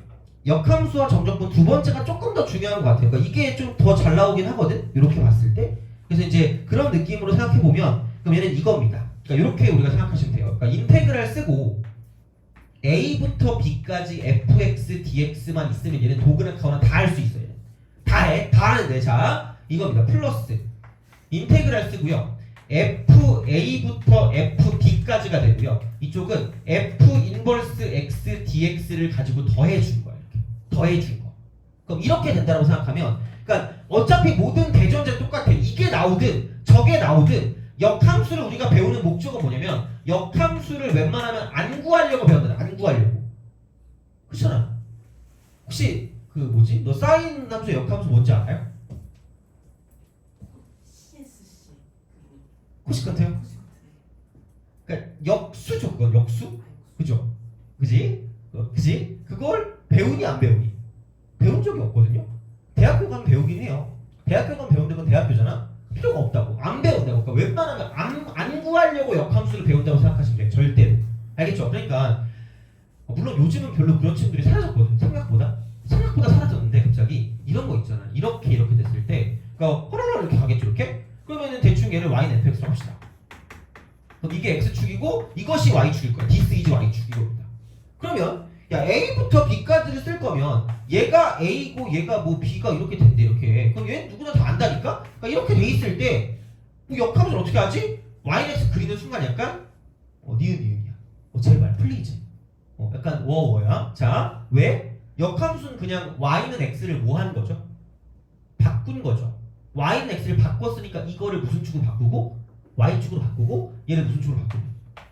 역함수와 정적분 두 번째가 조금 더 중요한 것 같아요. 그러니까 이게 좀 더 잘 나오긴 하거든. 이렇게 봤을 때. 그래서 이제 그런 느낌으로 생각해 보면 그럼 얘는 이겁니다. 그러니까 이렇게 우리가 생각하시면 돼요. 그러니까 인테그랄 쓰고 a부터 b까지 fx dx만 있으면 얘는 도그라카오는 다 할 수 있어요. 다 해. 다 하는데 자 이겁니다. 플러스 인테그랄 쓰고요. fa부터 fb까지가 되고요. 이쪽은 f 인버스 x dx를 가지고 더해준 거예요. 이렇게 더해준 거. 그럼 이렇게 된다고 생각하면 그러니까 어차피 모든 대전제 똑같아. 이게 나오든 저게 나오든 역함수를 우리가 배우는 목적은 뭐냐면 역함수를 웬만하면 안 구하려고 배운다. 안 구하려고. 그렇잖아. 혹시 그 뭐지? 너 사인 함수 역함수 뭔지 알아요? CSC 코시컨트요? 코시컨트. 그러니까 역수죠. 그건 역수? 그죠? 그지? 그지? 그걸 배우니 안 배우니? 배운 적이 없거든요. 대학교 가면 배우긴 해요. 대학교 가면 배우는데 그건 대학교잖아. 필요가 없다고. 안 배운다고. 그러니까 웬만하면 안 구하려고 역함수를 배운다고 생각하시면 돼요. 절대로. 알겠죠? 그러니까 물론 요즘은 별로 그런 친구들이 사라졌거든. 생각보다 사라졌는데 갑자기 이런 거 있잖아. 이렇게 됐을 때 그러니까 호로로 이렇게 가겠죠. 이렇게? 그러면은 대충 얘를 y는 fx로 합시다. 그럼 이게 x축이고 이것이 y축일 거야. this is y축이겁니다. 그러면 야 a부터 b까지를 쓸 거면 얘가 a고 얘가 뭐 b가 이렇게 된대 이렇게. 그럼 얘는 누구나 다 안다니까? 그러니까 이렇게 돼 있을 때 뭐 역함수를 어떻게 하지? yx 그리는 순간 약간 니은이야. 제발 플리즈. 약간 워워야. 자 왜? 역함수는 그냥 y는 x를 뭐 한 거죠? 바꾼 거죠. y는 x를 바꿨으니까 이거를 무슨 축으로 바꾸고 y축으로 바꾸고 얘를 무슨 축으로 바꾸고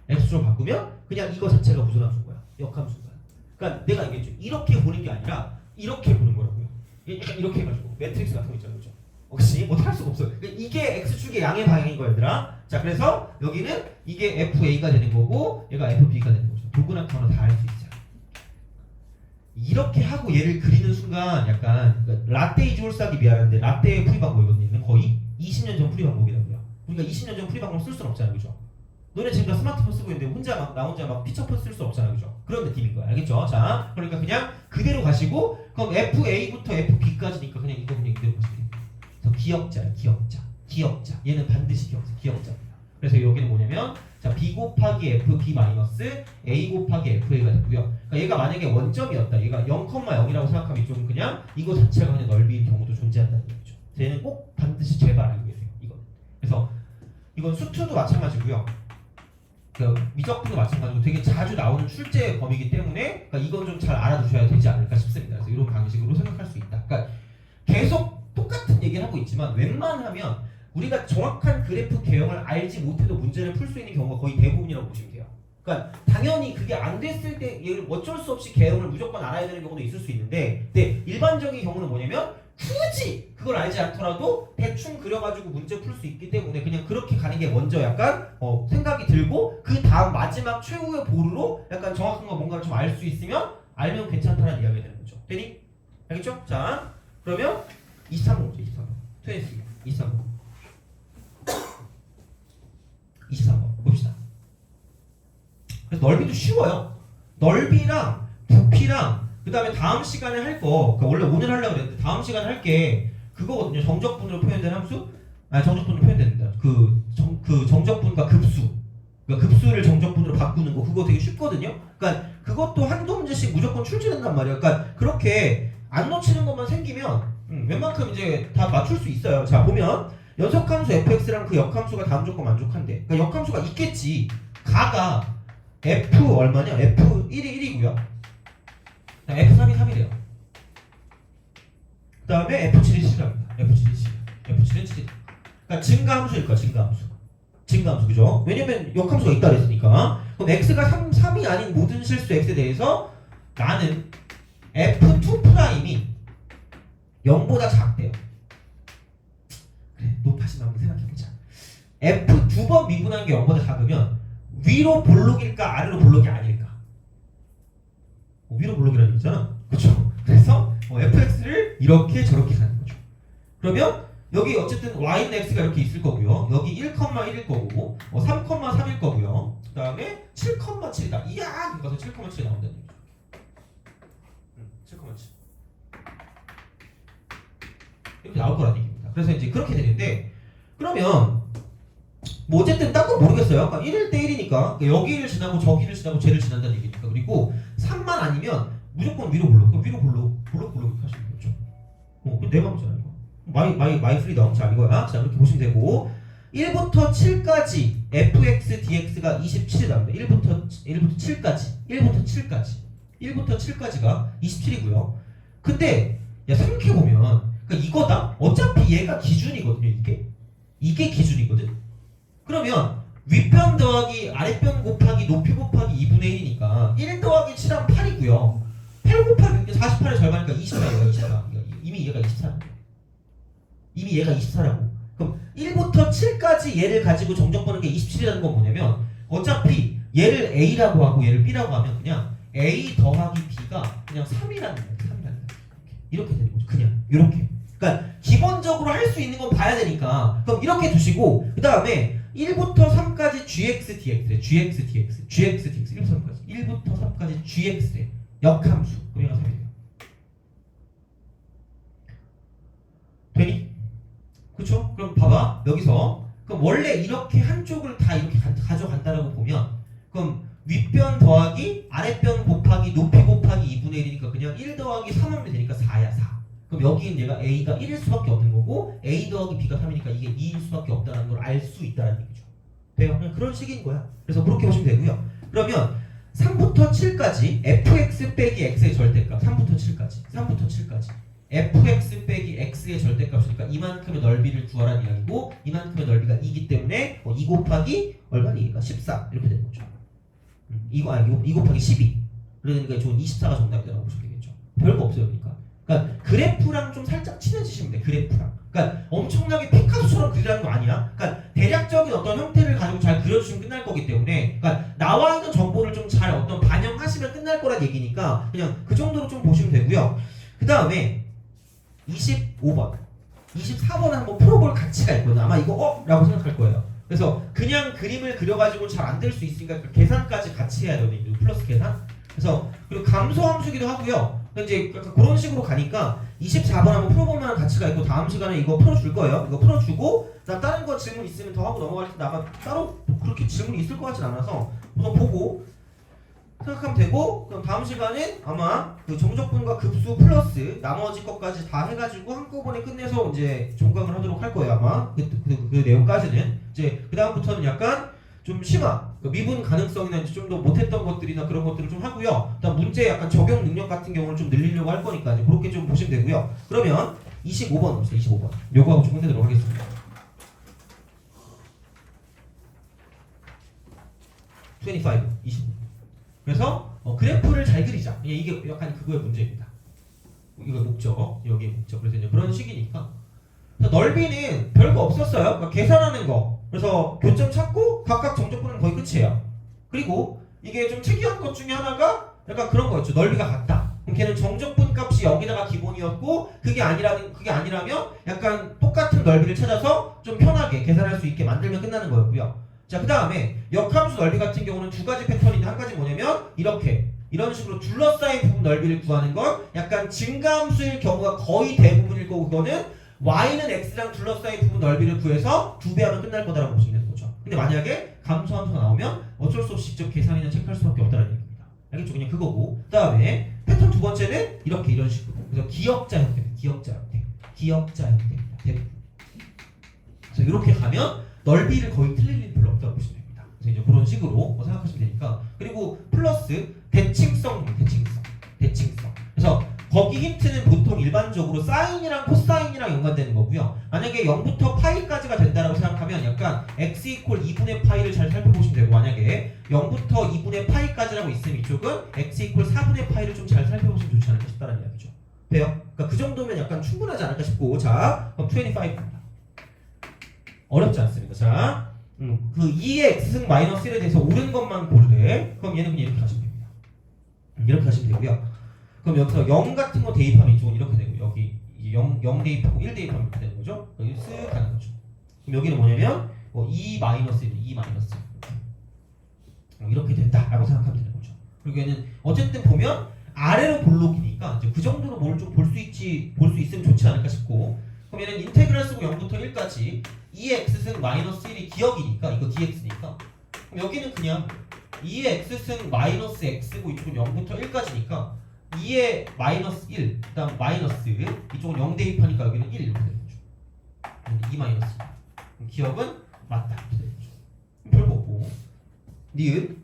x축으로 바꾸면 그냥 이거 자체가 무슨 함수인 거야? 역함수인 거야. 그러니까 내가 얘기했죠. 이렇게 보는 게 아니라 이렇게 보는 거라고요. 약간 이렇게 해가지고 매트릭스 같은 거 있잖아요. 그죠? 혹시 어떻게 할 수가 없어요. 그러니까 이게 x축의 양의 방향인 거야 얘들아. 자 그래서 여기는 이게 fa가 되는 거고 얘가 fb가 되는 거죠. 도그라카오는 다 할 수 있잖아. 이렇게 하고 얘를 그리는 순간 약간 그러니까 라떼이즈 홀싹이 미안한데 라떼의 풀이 방법이거든요. 거의 20년 전 풀이 방법이라고요. 우리가 20년 전 풀이 방법 쓸 수는 없잖아요. 그죠? 너네 지금 다 스마트폰 쓰고 있는데 나 혼자 막 피처폰 쓸 수 없잖아. 그죠? 그런 느낌인 거야. 알겠죠? 자, 그러니까 그냥 그대로 가시고 그럼 FA부터 FB까지니까 그냥 이거 그냥 이대로 가시면 돼요. 그래서 기억자. 얘는 반드시 기억자입니다. 그래서 여기는 뭐냐면 자, B 곱하기 FB 마이너스 A 곱하기 FA가 되고요. 그러니까 얘가 만약에 원점이었다. 얘가 0,0이라고 생각하면 이쪽은 그냥 이거 자체가 그냥 넓이인 경우도 존재한다는 얘기죠. 얘는 꼭 반드시 제발 알고 계세요. 이건. 그래서 이건 수투도 마찬가지고요. 그 미적분도 마찬가지고 되게 자주 나오는 출제 범위이기 때문에 그러니까 이건 좀 잘 알아두셔야 되지 않을까 싶습니다. 그래서 이런 방식으로 생각할 수 있다. 그러니까 계속 똑같은 얘기를 하고 있지만 웬만하면 우리가 정확한 그래프 개형을 알지 못해도 문제를 풀 수 있는 경우가 거의 대부분이라고 보시면 돼요. 그러니까 당연히 그게 안 됐을 때 어쩔 수 없이 개형을 무조건 알아야 되는 경우도 있을 수 있는데 근데 일반적인 경우는 뭐냐면 굳이 그걸 알지 않더라도 대충 그려가지고 문제 풀 수 있기 때문에 그냥 그렇게 가는 게 먼저 약간 생각이 들고 그 다음 마지막 최후의 보루로 약간 정확한 거 뭔가를 좀 알 수 있으면 알면 괜찮다는 이야기가 되는 거죠. 되니? 알겠죠? 자 그러면 23번 23번 봅시다. 그래서 넓이도 쉬워요. 넓이랑 부피랑 그 다음에 다음 시간에 할 거, 그러니까 원래 오늘 하려고 그랬는데 다음 시간에 할 게 그거거든요. 정적분으로 표현된 함수? 아니 정적분으로 표현된다. 그 정적분과 급수. 그러니까 급수를 정적분으로 바꾸는 거 그거 되게 쉽거든요. 그러니까 그것도 한두 문제씩 무조건 출제된단 말이에요. 그러니까 그렇게 안 놓치는 것만 생기면 웬만큼 이제 다 맞출 수 있어요. 자 보면 연속함수 fx랑 그 역함수가 다음 조건 만족한대. 그러니까 역함수가 있겠지. 가가 f 얼마냐? f 1이 1이고요. F3이 3이래요. 그 다음에 F7이 7이랍니다. F7은 7이다. 그러니까 증가함수일 거야. 증가함수 그죠? 왜냐면 역함수가 있다 그랬으니까. 그럼 X가 3이 아닌 모든 실수 X에 대해서 나는 F2'이 0보다 작대요. 그래 높아지면 한번 생각해보자. F 두 번 미분한 게 0보다 작으면 위로 볼록일까 아래로 볼록이 아닐까? 위로 볼록이라는 얘기잖아. 그렇죠? 그래서 fx를 이렇게 저렇게 가는 거죠. 그러면 여기 어쨌든 y는 x가 이렇게 있을 거고요. 여기 1,1일 거고 3,3일 거고요. 그 다음에 7,7이다. 이야! 이거서 7,7이 나온다는 얘기죠. 7,7 이렇게 나올 거라는 얘기입니다. 그래서 이제 그렇게 되는데 그러면 뭐 어쨌든 딴 건 모르겠어요. 그러니까 1일 대 1이니까 여기를 지나고 저기를 지나고 쟤를 지난다는 얘기니까. 그리고 3만 아니면 무조건 위로 볼록. 그럼 위로 볼록 이렇게 하시는 거죠. 내 맘이잖아 이거. 마이 프리덤. 자 이거야. 자 이렇게 보시면 되고 1부터 7까지 fx dx가 27이 나옵니다. 1부터 7까지가 27이고요. 근데 야 생각해보면 그러니까 이거다. 어차피 얘가 기준이거든요. 이게 기준이거든. 그러면 윗변 더하기 아랫변 곱하기 높이 곱하기 2분의 1이니까 1 더하기 7하면 8이고요. 8 곱하기 48의 절반이니까 24예요. 24. 이미 얘가 24라고. 이미 얘가 24라고. 그럼 1부터 7까지 얘를 가지고 정적 보는 게 27이라는 건 뭐냐면 어차피 얘를 A라고 하고 얘를 B라고 하면 그냥 A 더하기 B가 그냥 3이라는 거예요. 3이라는 거예요. 이렇게 되는 거죠. 그냥 이렇게. 그러니까 기본적으로 할 수 있는 건 봐야 되니까 그럼 이렇게 두시고 그 다음에 1부터 3까지 gx dx래. gx dx 1부터 3까지 gx래. 역함수. 그럼 얘가 3이 돼요. 되니? 그쵸? 그럼 봐봐. 여기서 그럼 원래 이렇게 한쪽을 다 이렇게 가져간다라고 보면 그럼 윗변 더하기 아랫변 곱하기 높이 곱하기 2분의 1이니까 그냥 1 더하기 3하면 되니까 4야 4. 그럼 여기는 얘가 A가 1일 수밖에 없는 거고 A 더하기 B가 3이니까 이게 2일 수밖에 없다는 걸 알 수 있다는 얘기죠. 돼요? 그냥 그런 식인 거야. 그래서 그렇게 보시면 되고요. 그러면 3부터 7까지 fx 빼기 x의 절대값 3부터 7까지 fx 빼기 x의 절대값이니까 이만큼의 넓이를 구하라는 이야기고 이만큼의 넓이가 2기 때문에 2 곱하기 얼마니까 14 이렇게 되는 거죠. 2 곱하기 12 그러니까 좋은 24가 정답이라고 보시면 되겠죠. 별거 없어요. 그러니까 그래프랑 좀 살짝 친해지시면 돼. 그래프랑. 그러니까 엄청나게 피카소처럼 그리라는 거 아니야. 그러니까 대략적인 어떤 형태를 가지고 잘 그려주시면 끝날 거기 때문에 그러니까 나와 있는 정보를 좀 잘 어떤 반영하시면 끝날 거란 얘기니까 그냥 그 정도로 좀 보시면 되고요. 그 다음에 25번 24번은 한번 풀어볼 가치가 있거든요. 아마 이거 라고 생각할 거예요. 그래서 그냥 그림을 그려가지고 잘 안 될 수 있으니까 그 계산까지 같이 해야 되거든요. 플러스 계산. 그래서 그리고 감소함수기도 하고요. 이제 그런 식으로 가니까 24번 한번 풀어보면 가치가 있고 다음 시간에 이거 풀어줄 거예요. 이거 풀어주고 나 다른 거 질문 있으면 더 하고 넘어갈 때 아마 따로 그렇게 질문이 있을 것 같진 않아서 우선 보고 생각하면 되고 그럼 다음 시간엔 아마 그 정적분과 급수 플러스 나머지 것까지 다 해가지고 한꺼번에 끝내서 이제 종강을 하도록 할 거예요. 아마 그 내용까지는 이제 그 다음부터는 약간 좀 심화 미분 가능성이나 좀 더 못했던 것들이나 그런 것들을 좀 하고요. 일단 문제 약간 적용 능력 같은 경우는 좀 늘리려고 할 거니까 이제 그렇게 좀 보시면 되고요. 그러면 25번 보세요. 25번 요거하고 좀 끝내도록 하겠습니다. 25 그래서 그래프를 잘 그리자. 이게 약간 그거의 문제입니다. 이거 목적, 여기의 목적. 그래서 이제 그런 식이니까 넓이는 별거 없었어요. 그러니까 계산하는 거. 그래서 교점 찾고 각각 정적분은 거의 끝이에요. 그리고 이게 좀 특이한 것 중에 하나가 약간 그런 거였죠. 넓이가 같다. 그럼 걔는 정적분 값이 여기다가 기본이었고 그게 아니라면 약간 똑같은 넓이를 찾아서 좀 편하게 계산할 수 있게 만들면 끝나는 거였고요. 자, 그 다음에 역함수 넓이 같은 경우는 두 가지 패턴인데 한 가지 뭐냐면 이런 식으로 둘러싸인 부분 넓이를 구하는 건 약간 증가함수일 경우가 거의 대부분일 거고 그거는 y는 x랑 둘러싸인 부분 넓이를 구해서 2배 하면 끝날 거다라고 보시면 되는 거죠. 근데 만약에 감소함수가 나오면 어쩔 수 없이 직접 계산이나 체크할 수밖에 없다는 얘기입니다. 알겠죠? 그냥 그거고 그 다음에 패턴 두 번째는 이런 식으로 그래서 기역자 형태입니다. 대부분. 그래서 이렇게 가면 넓이를 거의 틀릴 일 별로 없다고 보시면 됩니다. 그래서 이제 그런 식으로 생각하시면 되니까 그리고 플러스 대칭성. 그래서 거기 힌트는 보통 일반적으로 사인이랑 코사인이랑 연관되는 거고요. 만약에 0부터 파이까지가 된다라고 생각하면 약간 x 이퀄 2분의 파이를 잘 살펴보시면 되고 만약에 0부터 2분의 파이까지라고 있으면 이쪽은 x 이퀄 4분의 파이를 좀 잘 살펴보시면 좋지 않을까 싶다는 이야기죠. 돼요? 그러니까 그 정도면 약간 충분하지 않을까 싶고 자 그럼 25입니다. 어렵지 않습니다. 자, 그 2의 x승 마이너스 1에 대해서 옳은 것만 고르래. 그럼 얘는 그냥 이렇게 가시면 됩니다. 이렇게 하시면 되고요. 그럼 여기서 0 같은 거 대입하면 이쪽은 이렇게 되고 여기 0 대입하고 1 대입하면 이렇게 되는 거죠. 여기 쓱 가는 거죠. 그럼 여기는 뭐냐면 2 마이너스 1, 2 마이너스 1 이렇게 된다라고 생각하면 되는 거죠. 그리고 얘는 어쨌든 보면 아래로 볼록이니까 이제 그 정도로 뭘 좀 볼 수 있으면 좋지 않을까 싶고, 그럼 얘는 인테그랄 쓰고 0부터 1까지 2x승 마이너스 1이 기억이니까 이거 dx니까, 그럼 여기는 그냥 2의 x승 마이너스 x고 이쪽은 0부터 1까지니까 2의 마이너스 1, 그 다음 마이너스 이쪽은 0 대입하니까 여기는 1 이렇게 되는 거죠. 2 마이너스 1. 기억은 맞다 이렇게 되는 거죠. 별거고. 니은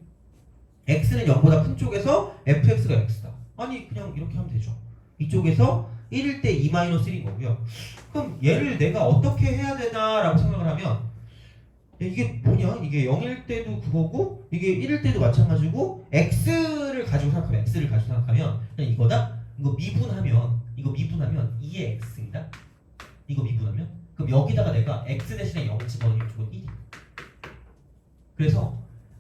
x는 0보다 큰 쪽에서 fx가 x다. 아니 그냥 이렇게 하면 되죠. 이쪽에서 1일 때 2 마이너스 1인 거고요. 그럼 얘를 내가 어떻게 해야 되나라고 생각을 하면, 이게 뭐냐? 이게 0일 때도 그거고 이게 1일 때도 마찬가지고 x를 가지고 생각하면 그냥 이거다. 이거 미분하면 2의 x입니다. 이거 미분하면 그럼 여기다가 내가 x 대신에 0 집어넣으면 이쪽은 1이. 그래서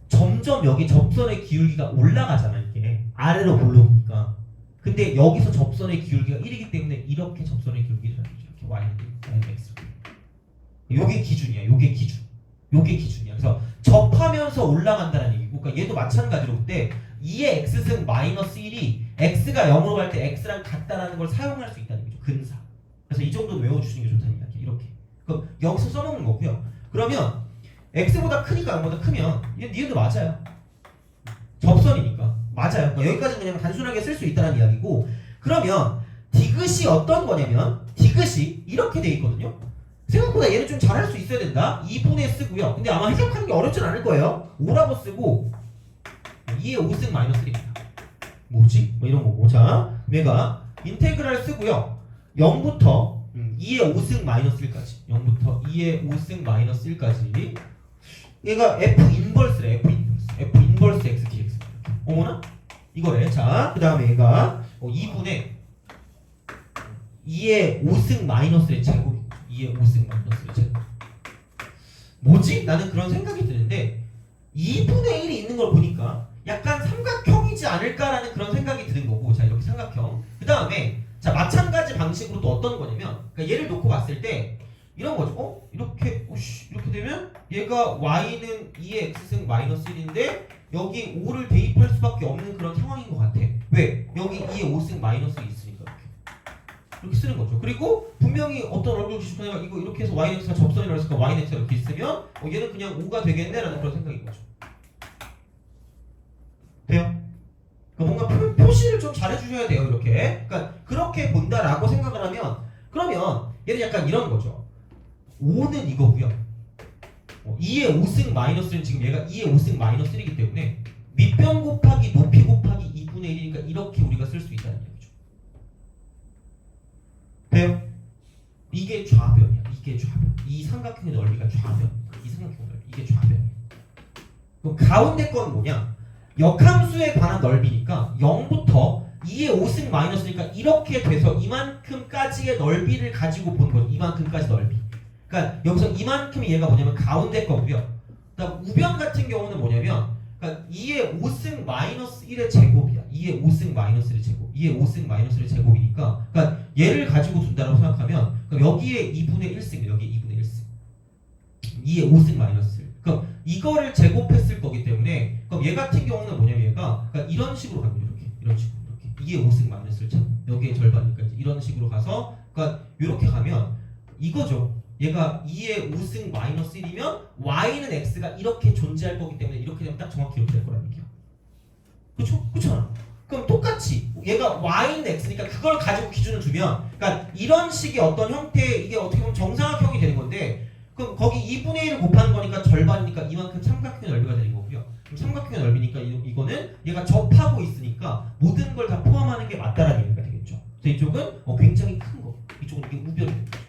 점점 여기 접선의 기울기가 올라가잖아. 이게 아래로 볼록이니까. 근데 여기서 접선의 기울기가 1이기 때문에 이렇게 접선의 기울기를 이렇게 y는 x. 요게 기준이야. 요게 기준이야. 그래서 접하면서 올라간다는 얘기고, 그러니까 얘도 마찬가지로 그때 2의 x승 마이너스 1이 x가 0으로 갈 때 x랑 같다라는 걸 사용할 수 있다는 얘기죠. 근사. 그래서 이 정도 외워주시는 게 좋다는 이야기. 이렇게. 그럼 여기서 써먹는 거고요. 그러면 x보다 크니까 0보다 크면 얘 니은도 맞아요. 접선이니까 맞아요. 그러니까 여기까지는 그냥 단순하게 쓸 수 있다는 이야기고, 그러면 디귿이 어떤 거냐면 디귿이 이렇게 돼 있거든요. 생각보다 얘는 좀 잘할 수 있어야 된다. 2분의 쓰고요. 근데 아마 해석하는 게 어렵진 않을 거예요. 5라고 쓰고 2의 5승 마이너스 1입니다. 뭐지? 뭐 이런 거고. 자, 얘가 인테그랄 쓰고요. 0부터 2의 5승 마이너스 1까지. 0부터 2의 5승 마이너스 1까지. 얘가 f 인버스래. f 인버스 x dx. 어머나? 이거래. 자, 그 다음에 얘가 2분의 2의 5승 마이너스의 제곱. 2의 5승 마이너스의 제곱. 뭐지? 나는 그런 생각이 드는데 2분의 1이 있는 걸 보니까 약간 삼각형이지 않을까라는 그런 생각이 드는 거고. 자, 이렇게 삼각형. 그 다음에 자, 마찬가지 방식으로 또 어떤 거냐면, 그러니까 얘를 놓고 봤을 때 이런 거죠. 이렇게 이렇게 되면 얘가 y는 2의 x승 마이너스 1인데 여기 5를 대입할 수밖에 없는 그런 상황인 것 같아. 왜? 여기 2의 5승 마이너스 있으니까 이렇게 쓰는 거죠. 그리고 분명히 어떤 얼굴 기준에가 이거 이렇게 해서 yx가 접선이라고 했으니까 yx가 이렇게 있으면 얘는 그냥 5가 되겠네라는 그런 생각인 거죠. 돼요? 그러니까 뭔가 표시를 좀 잘해주셔야 돼요. 이렇게. 그러니까 그렇게 본다라고 생각을 하면, 그러면 얘는 약간 이런 거죠. 5는 이거고요. 2의 5승 마이너스는 지금 얘가 2의 5승 마이너스 1이기 때문에 밑변 곱하기 높이 곱하기 2분의 1이니까 이렇게 우리가 쓸 수 있다는 얘기죠. 돼요? 이게 좌변이야. 이게 좌변. 이 삼각형의 넓이가 좌변. 이 삼각형의 넓이. 이게 좌변이야. 그럼 가운데 건 뭐냐? 역함수에 관한 넓이니까 0부터 2의 5승 마이너스니까 이렇게 돼서 이만큼까지의 넓이를 가지고 본 거죠. 이만큼까지 넓이. 그러니까 여기서 이만큼이 얘가 뭐냐면 가운데 거고요. 그다음 우변 같은 경우는 뭐냐면, 그러니까 2의 5승 마이너스 1의 제곱이야. 2의 5승 마이너스 1의 제곱. 2의 5승 마이너스 1의 제곱이니까, 그러니까 얘를 가지고 둔다고 생각하면, 그럼 여기에 2분의 1승, 여기 2분의 1승. 2의 5승 마이너스 1. 그럼 이거를 제곱했을 거기 때문에, 그럼 얘 같은 경우는 뭐냐면 얘가 그러니까 이런 식으로 가는 거예요. 이런 식으로. 이렇게 2의 5승 마이너스 1 제곱. 여기에 절반이니까 이런 식으로 가서, 그러니까 이렇게 가면 이거죠. 얘가 2의 5승 마이너스 1이면 y는 x가 이렇게 존재할 거기 때문에 이렇게 되면 딱 정확히 이렇게 될 거라는 얘기야. 그쵸? 그렇잖아. 그럼 똑같이 얘가 y는 x니까 그걸 가지고 기준을 두면, 그러니까 이런 식의 어떤 형태의 이게 어떻게 보면 정사각형이 되는 건데, 그럼 거기 2분의 1을 곱하는 거니까 절반이니까 이만큼 삼각형의 넓이가 되는 거고요. 그럼 삼각형의 넓이니까 이거는 얘가 접하고 있으니까 모든 걸 다 포함하는 게 맞다라는 얘기가 되겠죠. 그래서 이쪽은 굉장히 큰 거, 이쪽은 이게 우변이 되는 거죠.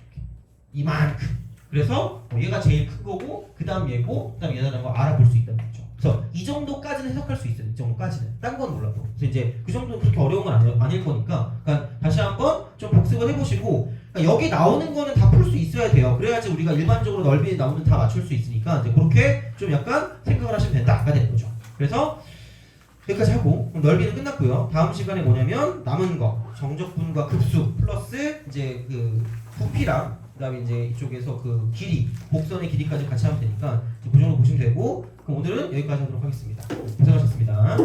이만큼. 그래서 얘가 제일 큰 거고, 그 다음 얘고, 그 다음 얘라는 거 알아볼 수 있다는 거죠. 그래서 이 정도까지는 해석할 수 있어요. 이 정도까지는. 딴 건 몰라도. 그래서 이제 그 정도는 그렇게 어려운 건 아닐 거니까, 그러니까 다시 한번 좀 복습을 해보시고, 그러니까 여기 나오는 거는 다 풀 수 있어야 돼요. 그래야지 우리가 일반적으로 넓이 나오는 다 맞출 수 있으니까 이제 그렇게 좀 약간 생각을 하시면 된다가 되는 거죠. 그래서 여기까지 하고 그럼 넓이는 끝났고요. 다음 시간에 뭐냐면 남은 거 정적분과 급수 플러스 이제 그 부피랑 그다음에 이제 이쪽에서 그 길이 곡선의 길이까지 같이 하면 되니까 이제 그 정도 보시면 되고 그럼 오늘은 여기까지 하도록 하겠습니다. 고생하셨습니다.